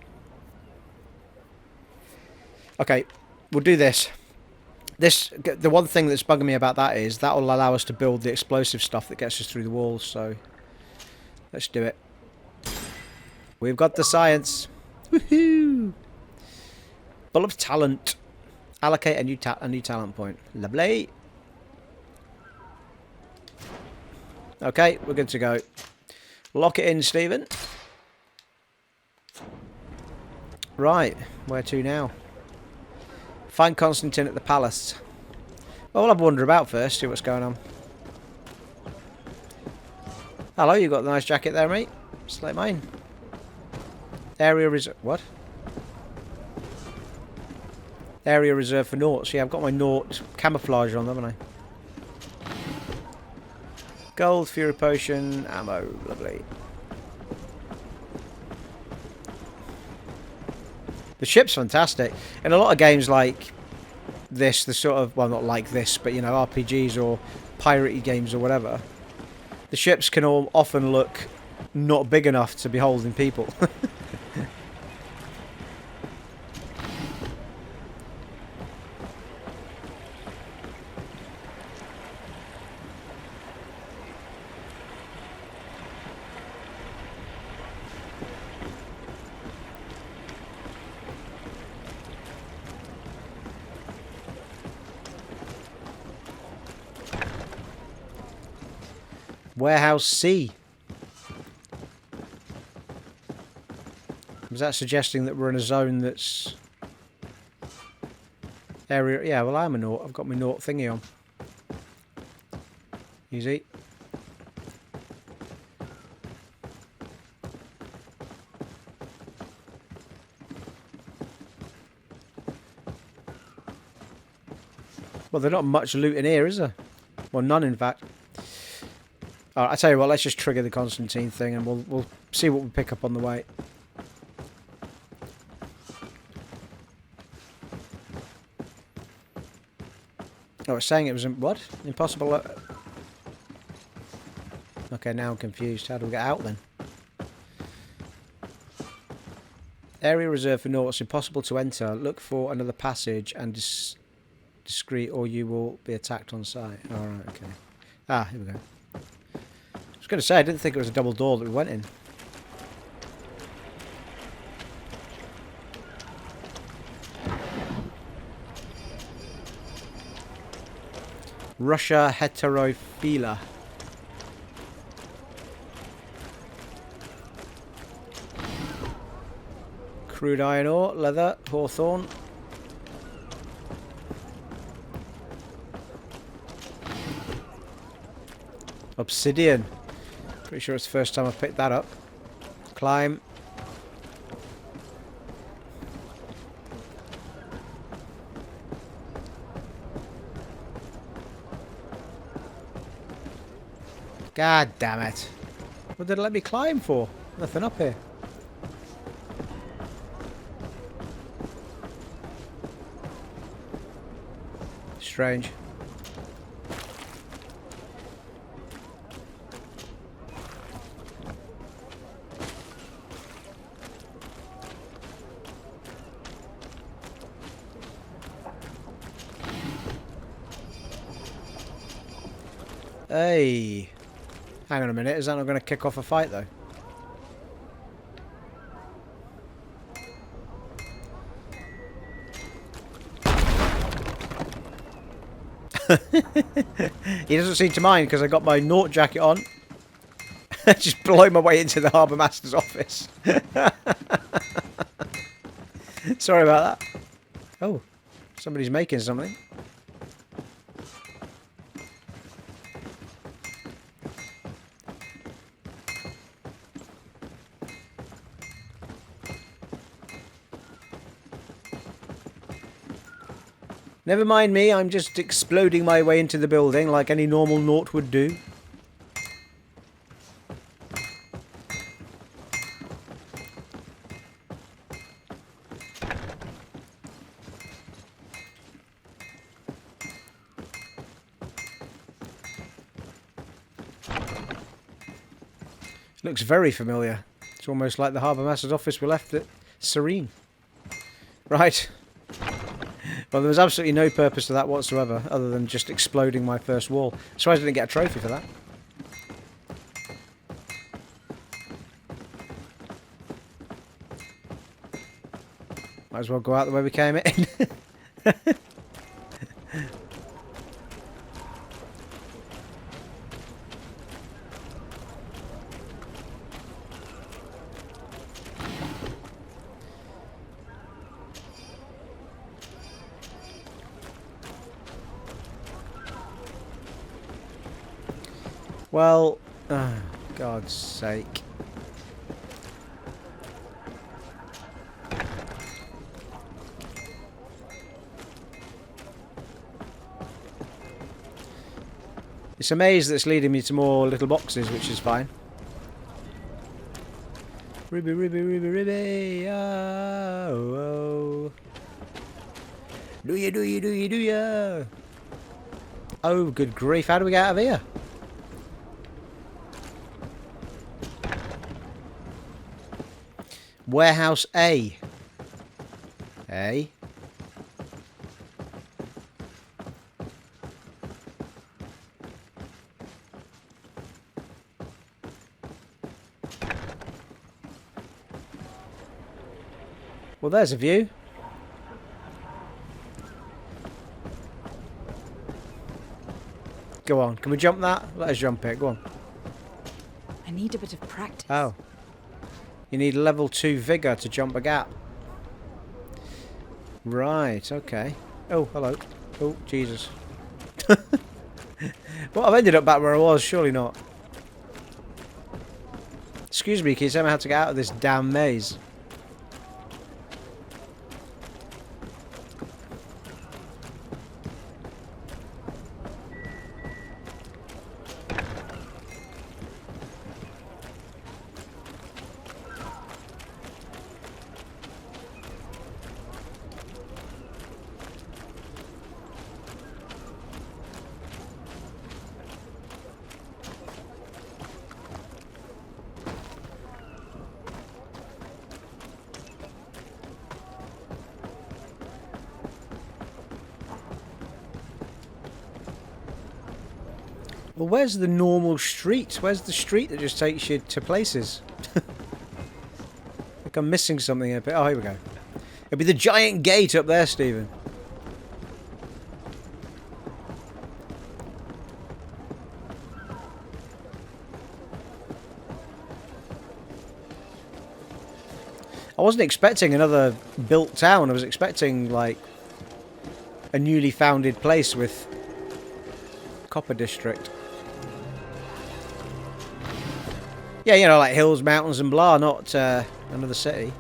Okay, we'll do this. The one thing that's bugging me about that is that will allow us to build the explosive stuff that gets us through the walls, so let's do it. We've got the science. Woohoo! Full of talent. Allocate a new talent point. Lovely. Okay, we're good to go. Lock it in, Stephen. Right, where to now? Find Constantin at the palace. Well, I'll have a wander about first, see what's going on. Hello, you got a nice jacket there, mate. Just like mine. Area reserve... What? Area reserved for Nauts. Yeah, I've got my Naut camouflage on them, haven't I? Gold, Fury Potion, ammo. Lovely. The ship's fantastic. In a lot of games like this, the sort of... Well, not like this, but, you know, RPGs or piratey games or whatever. The ships can all often look not big enough to be holding people. Warehouse C. Was that suggesting that we're in a zone that's... Area... Yeah, well, I'm a Naut. I've got my Naut thingy on. Easy. Well, there's not much loot in here, is there? Well, none, in fact. Alright, I tell you what, let's just trigger the Constantin thing and we'll see what we pick up on the way. Oh, it's saying it was... What? Impossible... Okay, now I'm confused. How do we get out then? Area reserved for Nauts. Impossible to enter. Look for another passage and discreet or you will be attacked on sight. Alright, okay. Ah, here we go. I was going to say, I didn't think it was a double door that we went in. Russia heterophila. Crude iron ore, leather, hawthorn. Obsidian. Pretty sure it's the first time I've picked that up. Climb. God damn it. What did it let me climb for? Nothing up here. Strange. Hey. Hang on a minute, is that not going to kick off a fight though? He doesn't seem to mind because I got my Naught jacket on. Just blowing my way into the Harbour Master's office. Sorry about that. Oh, somebody's making something. Never mind me, I'm just exploding my way into the building like any normal Naught would do. Looks very familiar. It's almost like the Harbour Master's office we left at Serene. Right. Well, there was absolutely no purpose to that whatsoever, other than just exploding my first wall. Surprised I didn't get a trophy for that. Might as well go out the way we came in. Well, God's sake. It's a maze that's leading me to more little boxes, which is fine. Ruby, Ruby, Ruby, Ruby, oh, oh. Do ya, do ya, do ya, do ya? Oh, good grief, how do we get out of here? Warehouse A. A. Well, there's a view. Go on, can we jump that? Let us jump it, go on. I need a bit of practice. Oh. You need level 2 vigour to jump a gap. Right, okay. Oh, hello. Oh, Jesus. Well, I've ended up back where I was, surely not. Excuse me, can you tell me how to get out of this damn maze? Well, where's the normal street? Where's the street that just takes you to places? Like I'm missing something a bit. Oh, here we go. It'll be the giant gate up there, Stephen. I wasn't expecting another built town. I was expecting, like, a newly founded place with copper district. Yeah, you know, like hills, mountains and blah, not another city.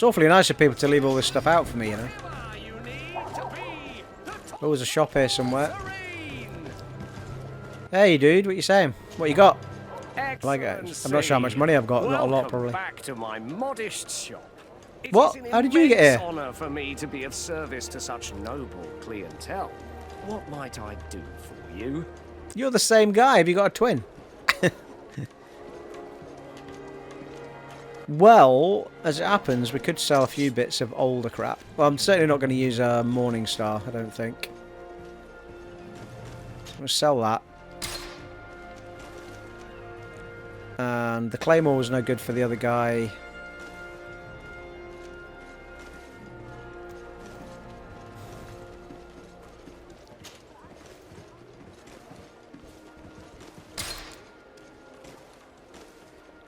It's awfully nice of people to leave all this stuff out for me, you know. You need to be the Oh, there's a shop here somewhere. Serene. Hey, dude, what you saying? What you got? Like it. Excellency. I'm not sure how much money I've got. Not a lot, Welcome probably. back to my modest shop. It What? is an How did you get immense here? honor for me to be of service to such noble clientele. What might I do for you? You're the same guy. Have you got a twin? Well, as it happens, we could sell a few bits of older crap. Well, I'm certainly not going to use a Morning Star, I don't think. So we'll sell that. And the Claymore was no good for the other guy.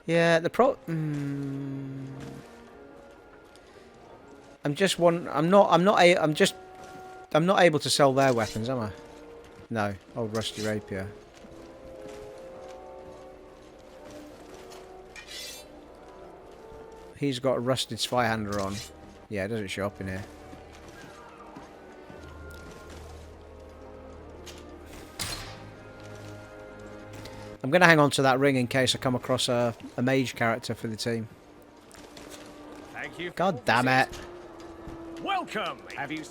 Yeah, the I'm not able to sell their weapons, am I? No, old rusty rapier. He's got a rusted Zweihander on. Yeah, it doesn't show up in here. I'm going to hang on to that ring in case I come across a mage character for the team. Thank you. God damn it. Welcome. Have you?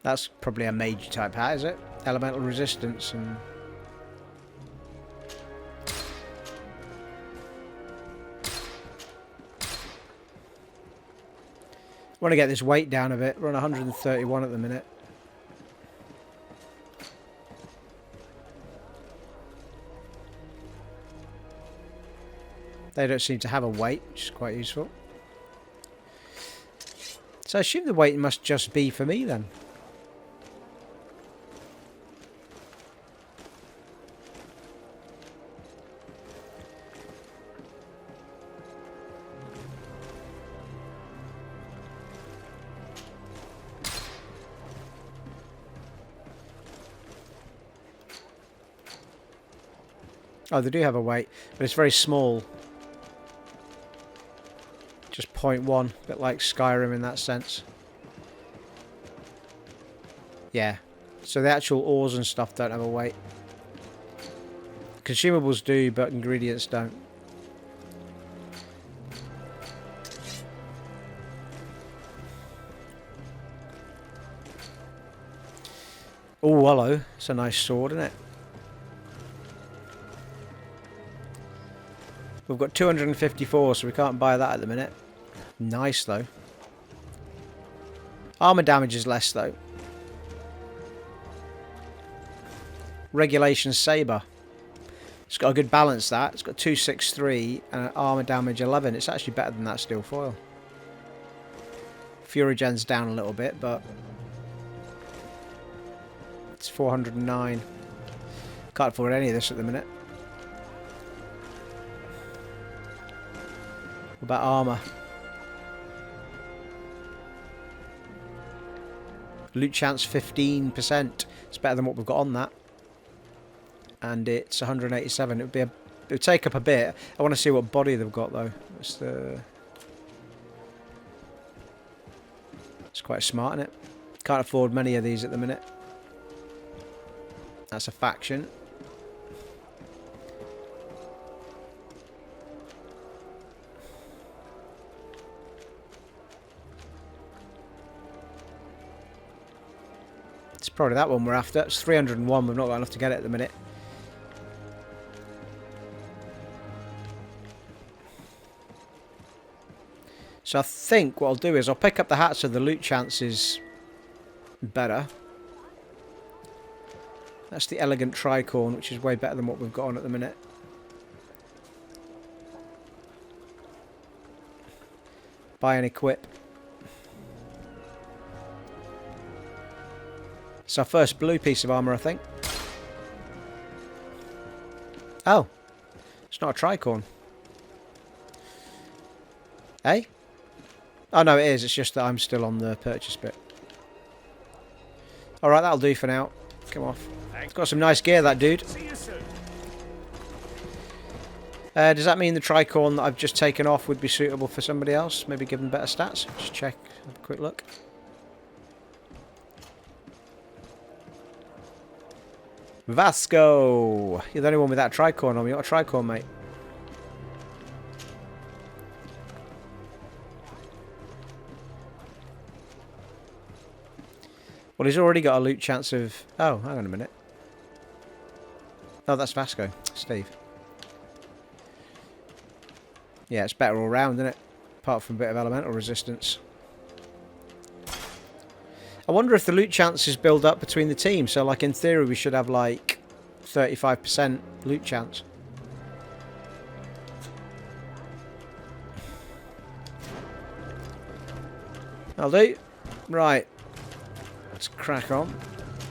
That's probably a mage type hat, is it? Elemental resistance and... want to get this weight down a bit. We're on 131 at the minute. They don't seem to have a weight, which is quite useful. So I assume the weight must just be for me then. Oh, they do have a weight, but it's very small. Just 0.1, a bit like Skyrim in that sense. Yeah, so the actual ores and stuff don't have a weight. Consumables do, but ingredients don't. Oh, hello. It's a nice sword, isn't it? We've got 254, so we can't buy that at the minute. Nice, though. Armor damage is less, though. Regulation Saber. It's got a good balance, that. It's got 263 and an armor damage 11. It's actually better than that steel foil. Fury Gen's down a little bit, but... it's 409. Can't afford any of this at the minute. What about armor? Loot chance 15%. It's better than what we've got on that. And it's 187. It would take up a bit. I want to see what body they've got though. It's quite smart, isn't it? Can't afford many of these at the minute. That's a faction. It's probably that one we're after. It's 301. We've not got enough to get it at the minute. So I think what I'll do is I'll pick up the hat so the loot chance is better. That's the Elegant Tricorn, which is way better than what we've got on at the minute. Buy and equip. It's our first blue piece of armour, I think. Oh. It's not a tricorn. Eh? Oh no, it is. It's just that I'm still on the purchase bit. Alright, that'll do for now. Come off. It's got some nice gear, that dude. See you soon. Does that mean the tricorn that I've just taken off would be suitable for somebody else? Maybe give them better stats? Just check. Have a quick look. Vasco! You're the only one with that tricorn on. You got a tricorn, mate. Well, he's already got a loot chance of... Oh, hang on a minute. Oh, that's Vasco. Steve. Yeah, it's better all round, isn't it? Apart from a bit of elemental resistance. I wonder if the loot chances build up between the teams. So, like, in theory, we should have, like, 35% loot chance. I'll do. Right. Let's crack on.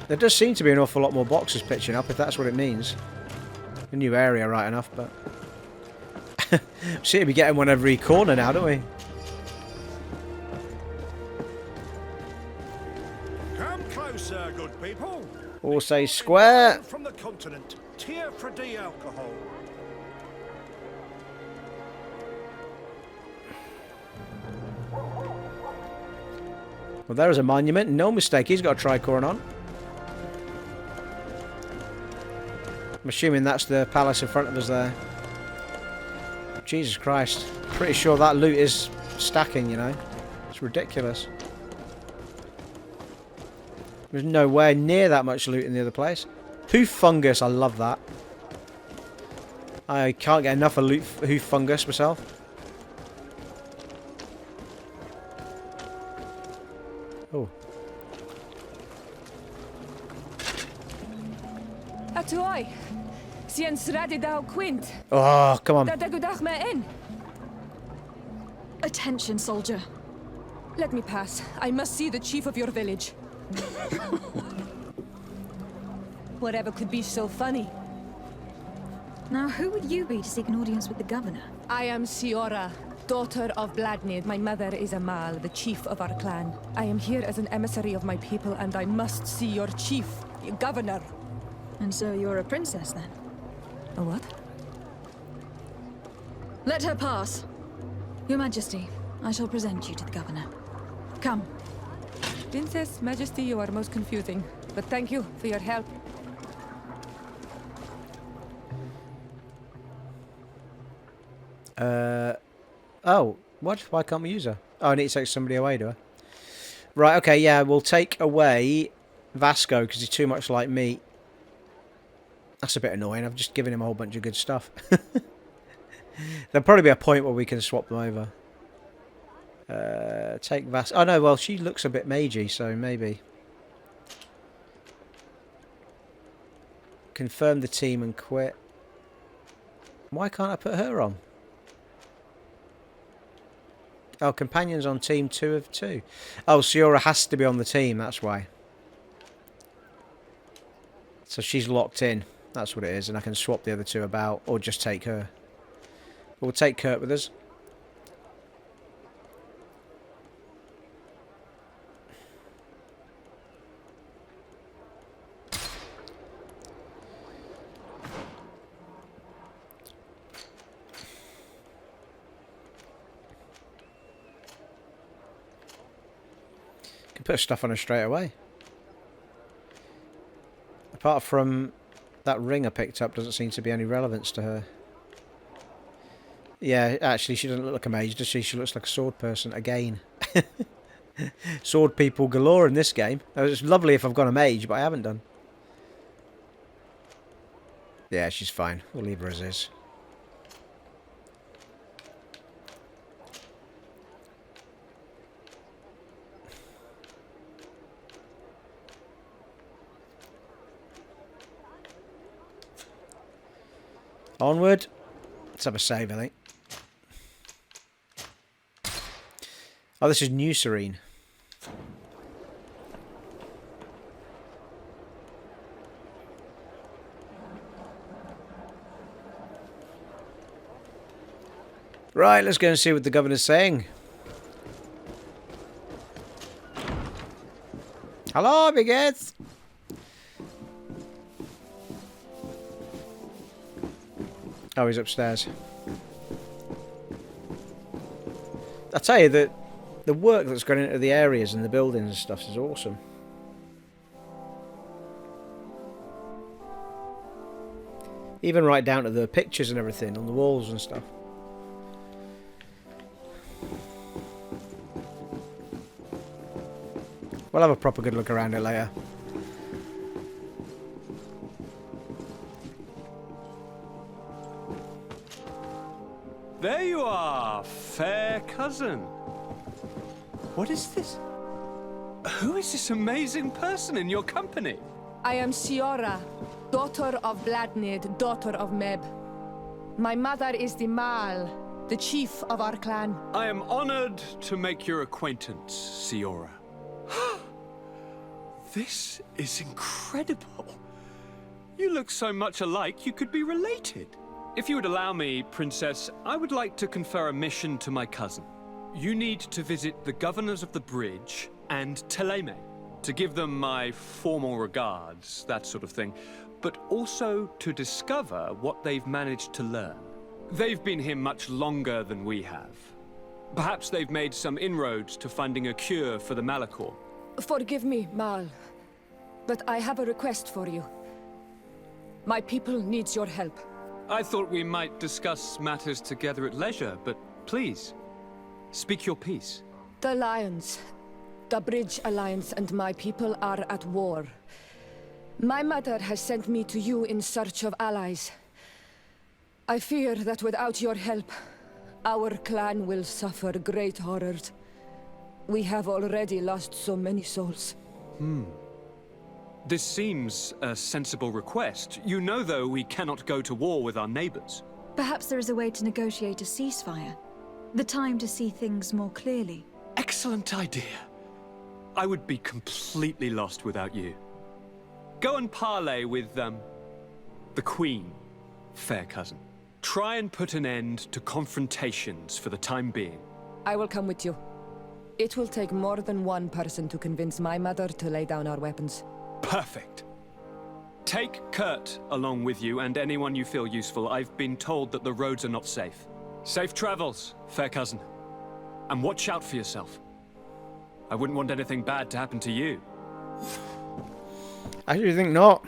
There does seem to be an awful lot more boxes pitching up, if that's what it means. A new area, right enough, but... seem to be getting one every corner now, don't we? Come closer, good people. Orsay Square. From the continent, Teer Fradee alcohol. Well, there is a monument. No mistake, he's got a tricorn on. I'm assuming that's the palace in front of us there. Jesus Christ. Pretty sure that loot is stacking, you know. It's ridiculous. There's nowhere near that much loot in the other place. Hoof fungus, I love that. I can't get enough of loot hoof fungus myself. Oh. Atoy. Sien sradi dau quint. Oh, come on. Dadagudach me in. Attention, soldier. Let me pass. I must see the chief of your village. Whatever could be so funny. Now, who would you be to seek an audience with the governor? I am Siora, daughter of Vladnid. My mother is Amal, the chief of our clan. I am here as an emissary of my people, and I must see your chief, your governor. And so you're a princess, then? A what? Let her pass. Your Majesty, I shall present you to the governor. Come. Princess, Majesty, you are most confusing. But thank you for your help. Oh, what? Why can't we use her? Oh, I need to take somebody away, do I? Right, okay, yeah, we'll take away Vasco, because he's too much like me. That's a bit annoying. I've just given him a whole bunch of good stuff. There'll probably be a point where we can swap them over. Take Vasco. Oh, no, well, she looks a bit magey, so maybe. Confirm the team and quit. Why can't I put her on? Oh, companions on team 2 of 2. Oh, Siora has to be on the team, that's why. So she's locked in. That's what it is, and I can swap the other two about, or just take her. We'll take Kurt with us. Can put stuff on her straight away. Apart from that ring I picked up, doesn't seem to be any relevance to her. Yeah, actually, she doesn't look like a mage, does she? She looks like a sword person again. Sword people galore in this game. It's lovely if I've got a mage, but I haven't done. Yeah, she's fine. We'll leave her as is. Onward. Let's have a save, I think. Oh, this is New Serene. Right, let's go and see what the governor's saying. Hello, bigots! Oh, he's upstairs. I tell you that the work that's gone into the areas and the buildings and stuff is awesome. Even right down to the pictures and everything on the walls and stuff. We'll have a proper good look around it later. There you are, fair cousin. What is this? Who is this amazing person in your company? I am Siora, daughter of Bladnid, daughter of Meb. My mother is the Mal, the chief of our clan. I am honored to make your acquaintance, Siora. This is incredible. You look so much alike you could be related. If you would allow me, Princess, I would like to confer a mission to my cousin. You need to visit the governors of the bridge and Teleme to give them my formal regards, that sort of thing, but also to discover what they've managed to learn. They've been here much longer than we have. Perhaps they've made some inroads to finding a cure for the Malachor. Forgive me, Mal, but I have a request for you. My people needs your help. I thought we might discuss matters together at leisure, but please, speak your piece. The Lions, the Bridge Alliance and my people are at war. My mother has sent me to you in search of allies. I fear that without your help, our clan will suffer great horrors. We have already lost so many souls. This seems a sensible request. You know, though, we cannot go to war with our neighbors. Perhaps there is a way to negotiate a ceasefire. The time to see things more clearly. Excellent idea. I would be completely lost without you. Go and parley with, the Queen, fair cousin. Try and put an end to confrontations for the time being. I will come with you. It will take more than one person to convince my mother to lay down our weapons. Perfect. Take Kurt along with you and anyone you feel useful. I've been told that the roads are not safe. Safe travels, fair cousin. And watch out for yourself. I wouldn't want anything bad to happen to you. I actually think not.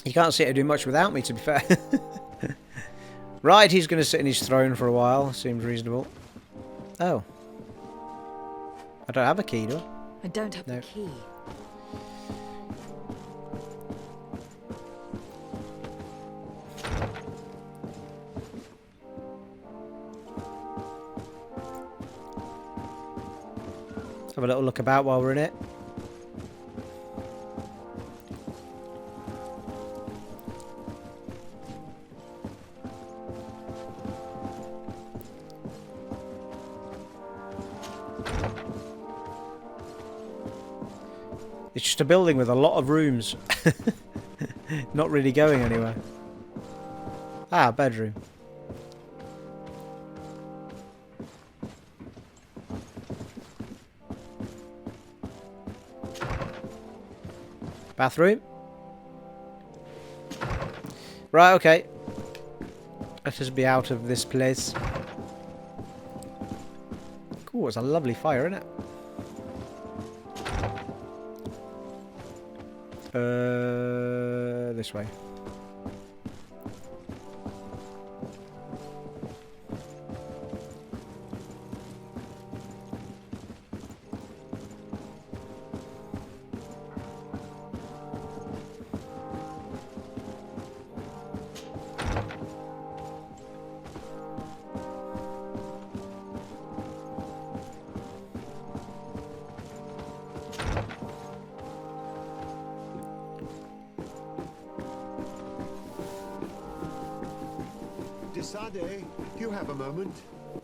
You can't sit here do much without me, to be fair. Right, he's going to sit in his throne for a while. Seems reasonable. Oh. I don't have a key, do I? I don't have the key. Have a little look about while we're in it. It's just a building with a lot of rooms. Not really going anywhere. Ah, bedroom. Bathroom. Right, okay. Let us be out of this place. Cool, it's a lovely fire, isn't it? This way. Fradee, do you have a moment?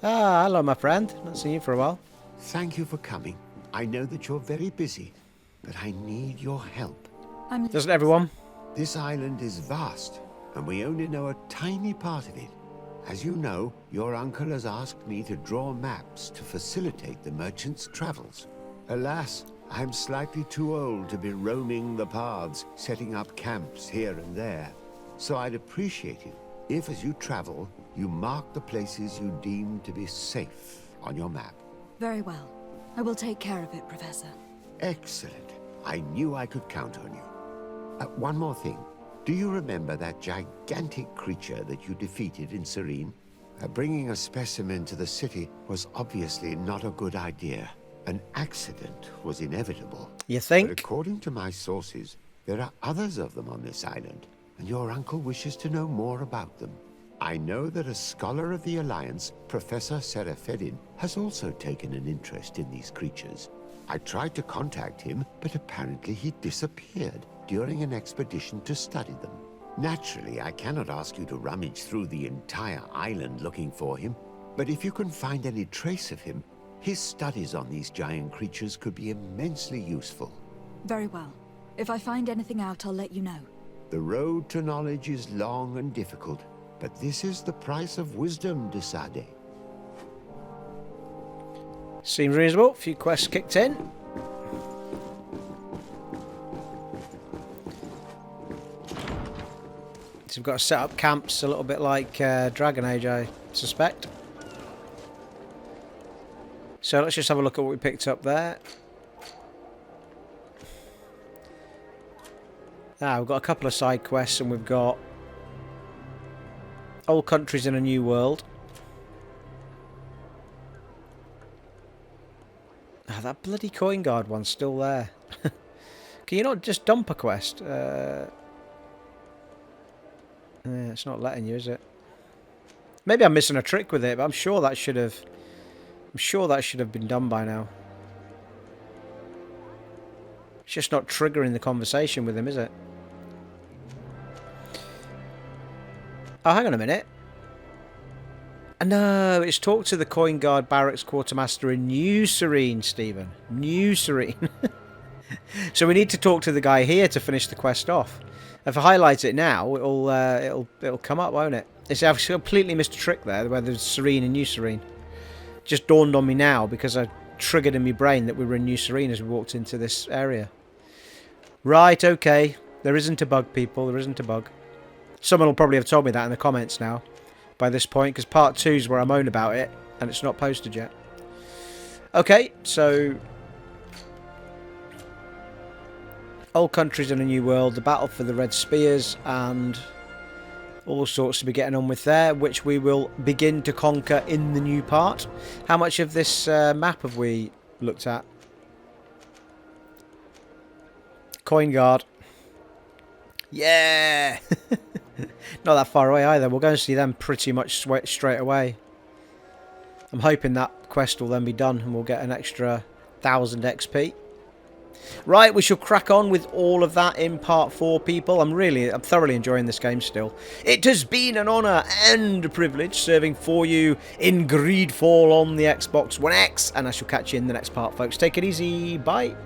Ah, hello, my friend. Not seen you for a while. Thank you for coming. I know that you're very busy, but I need your help. Doesn't everyone? This island is vast, and we only know a tiny part of it. As you know, your uncle has asked me to draw maps to facilitate the merchants' travels. Alas, I'm slightly too old to be roaming the paths, setting up camps here and there. So I'd appreciate it if, as you travel, you mark the places you deem to be safe on your map. Very well. I will take care of it, Professor. Excellent. I knew I could count on you. One more thing. Do you remember that gigantic creature that you defeated in Serene? Bringing a specimen to the city was obviously not a good idea. An accident was inevitable. You think? But according to my sources, there are others of them on this island, and your uncle wishes to know more about them. I know that a scholar of the Alliance, Professor Serene, has also taken an interest in these creatures. I tried to contact him, but apparently he disappeared during an expedition to study them. Naturally, I cannot ask you to rummage through the entire island looking for him, but if you can find any trace of him, his studies on these giant creatures could be immensely useful. Very well. If I find anything out, I'll let you know. The road to knowledge is long and difficult, but this is the price of wisdom, de Sade. Seems reasonable. A few quests kicked in. So we've got to set up camps a little bit like Dragon Age, I suspect. So let's just have a look at what we picked up there. We've got a couple of side quests, and we've got Old Countries in a New World. That bloody coin guard one's still there. Can you not just dump a quest? It's not letting you, is it? Maybe I'm missing a trick with it, but I'm sure that should have been done by now. It's just not triggering the conversation with him, is it? Oh, hang on a minute. No, it's talk to the coin guard barracks quartermaster in New Serene, Stephen. New Serene. So we need to talk to the guy here to finish the quest off. If I highlight it now, it'll come up, won't it? It's I've completely missed a trick there, where there's Serene and New Serene. Just dawned on me now because I triggered in my brain that we were in New Serene as we walked into this area. Right, okay. There isn't a bug, people. There isn't a bug. Someone will probably have told me that in the comments now by this point, because part 2 is where I moan about it and it's not posted yet. Okay, so Old Countries in a New World, the battle for the Red Spears, and all sorts to be getting on with there, which we will begin to conquer in the new part. How much of this map have we looked at? Coin guard. Yeah! Not that far away either. We'll go and see them pretty much straight away. I'm hoping that quest will then be done and we'll get an extra 1000 XP. Right, we shall crack on with all of that in part 4, people. I'm thoroughly enjoying this game still. It has been an honour and a privilege serving for you in Greedfall on the Xbox One X, and I shall catch you in the next part, folks. Take it easy. Bye.